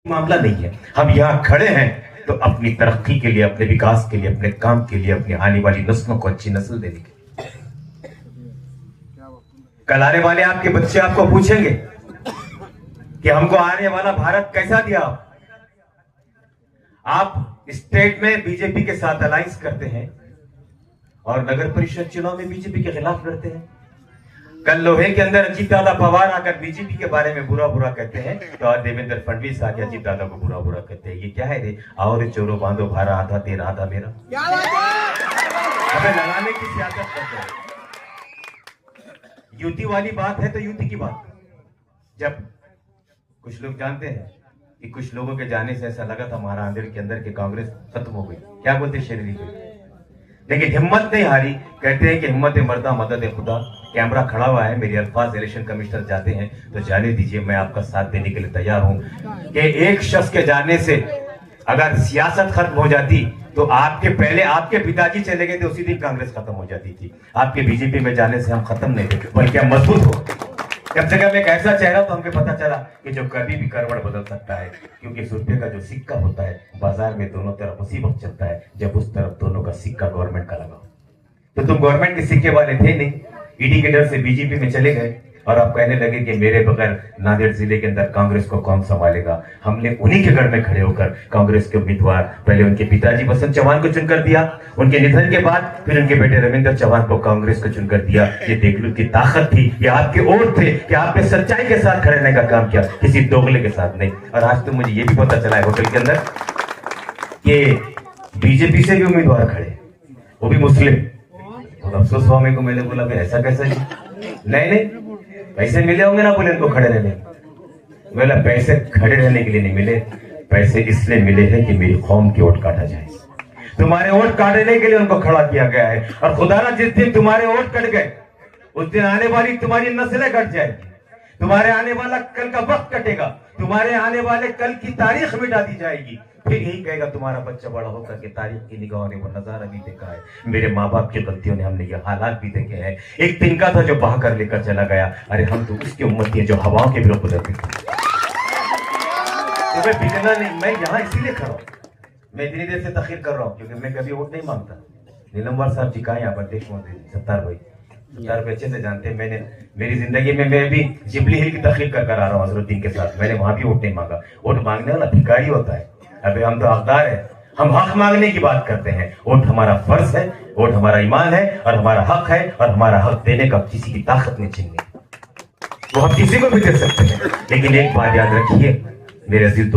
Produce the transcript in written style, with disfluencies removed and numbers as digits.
मामला नहीं है। हम यहाँ खड़े हैं तो अपनी तरक्की के लिए, अपने विकास के लिए, अपने काम के लिए, अपनी आने वाली नस्लों को अच्छी नस्ल देने के लिए। कल आने वाले आपके बच्चे आपको पूछेंगे कि हमको आने वाला भारत कैसा दिया। आप स्टेट में बीजेपी के साथ अलायंस करते हैं और नगर परिषद चुनाव में बीजेपी के खिलाफ लड़ते हैं। कल लोहे के अंदर अजीत दादा पवार आकर बीजेपी के बारे में बुरा बुरा कहते हैं तो आज देवेंद्र फडणवीस आके अजीत दादा को बुरा बुरा कहते हैं। ये क्या है रे? आओ रे चोरो बांधो भारा, आधा तेरा आधा मेरा। हमें लड़ाने की सियासत करते हैं। युति वाली बात है तो युति की बात। जब कुछ लोग जानते हैं कि कुछ लोगों के जाने से ऐसा लगा था हमारा अंधेरे के अंदर के कांग्रेस खत्म हो गई, क्या बोलते शरीरी को, लेकिन हिम्मत नहीं हारी। कहते हैं कि हिम्मत मर्दा मदद है खुदा। कैमरा खड़ा हुआ है, मेरे अल्फाज इलेक्शन कमिश्नर जाते हैं तो जाने दीजिए, मैं आपका साथ देने के लिए तैयार हूं कि एक शख्स के जाने से अगर सियासत खत्म हो जाती तो आपके पहले आपके पिताजी चले गए थे, उसी दिन कांग्रेस खत्म हो जाती थी। आपके बीजेपी में जाने से हम खत्म नहीं थे बल्कि हम मजबूत हो। जब जगह में एक ऐसा चेहरा तो हमको पता चला कि जो कभी भी करवट बदल सकता है, क्योंकि इस रुपये का जो सिक्का होता है बाजार में दोनों तरफ उसी वक्त चलता है जब उस तरफ दोनों का सिक्का गवर्नमेंट का लगा। तो तुम गवर्नमेंट के सिक्के वाले थे नहीं, ईडी के डर से बीजेपी में चले गए और आप कहने लगे कि मेरे बगैर नांदेड़ जिले के अंदर कांग्रेस को कौन संभालेगा। हमने उन्हीं के गढ़ में खड़े होकर कांग्रेस के उम्मीदवार, पहले उनके पिताजी बसंत चौहान को चुनकर दिया, उनके निधन के बाद फिर उनके बेटे रविंद्र चौहान को कांग्रेस को चुनकर दिया। ये देख की ताकत थी, ये आपके वोट थे कि आपने सच्चाई के साथ खड़े रहने का काम किया, किसी दोगले के साथ नहीं। और आज तो मुझे ये भी पता चला है होटल के अंदर कि बीजेपी से भी उम्मीदवार खड़े, वो भी मुस्लिम। अफसोस हुआ मेरे को, मैंने बोला ऐसा कैसा नहीं पैसे मिले होंगे ना, बोले उनको खड़े रहने। बोला पैसे खड़े रहने के लिए नहीं मिले, पैसे इसलिए मिले हैं कि मेरी कौम की वोट काटा जाए। तुम्हारे वोट काटने के लिए उनको खड़ा किया गया है। और खुदा ना जिस दिन तुम्हारे वोट कट गए उस दिन आने वाली तुम्हारी नस्लें कट जाएगी, तुम्हारे आने वाला कल का वक्त कटेगा, तुम्हारे आने वाले कल की तारीख मिटा दी जाएगी। फिर यही कहेगा तुम्हारा बच्चा बड़ा होकर के तारीख की निगाहों ने वो नजारा भी देखा है। मेरे माँ बाप की गलतियों ने हमने ये हालात भी देखे हैं। एक तिनका था जो बहा कर लेकर चला गया, अरे हम तो उसकी उम्मत है जो हवाओं के विरुद्ध बदलती थी। तुम्हें बिगना नहीं, मैं यहाँ इसीलिए खड़ा हूँ, मैं इतनी देर से तखीर कर रहा हूँ क्योंकि मैं कभी वोट नहीं मांगता। नीलमवार साहब जी कहा यहाँ पर देश मोदी सत्तार भाई, सत्तार भाई अच्छे से जानते हैं। मैंने मेरी जिंदगी में मैं भी जिबली हिल की तखरीर कर आ रहा हूँ अजरुद्दीन के साथ, मैंने वहां भी वोट नहीं मांगा। वोट मांगने वाला भिखारी होता है, अबे हम तो हकदार है, हम हक मांगने की बात करते हैं। वोट हमारा फर्ज है, वोट हमारा ईमान है और हमारा हक है, और हमारा हक देने का किसी की ताकत नहीं छीनने, वो हम किसी को भी दे सकते हैं। लेकिन एक बात याद रखिए मेरे अजीज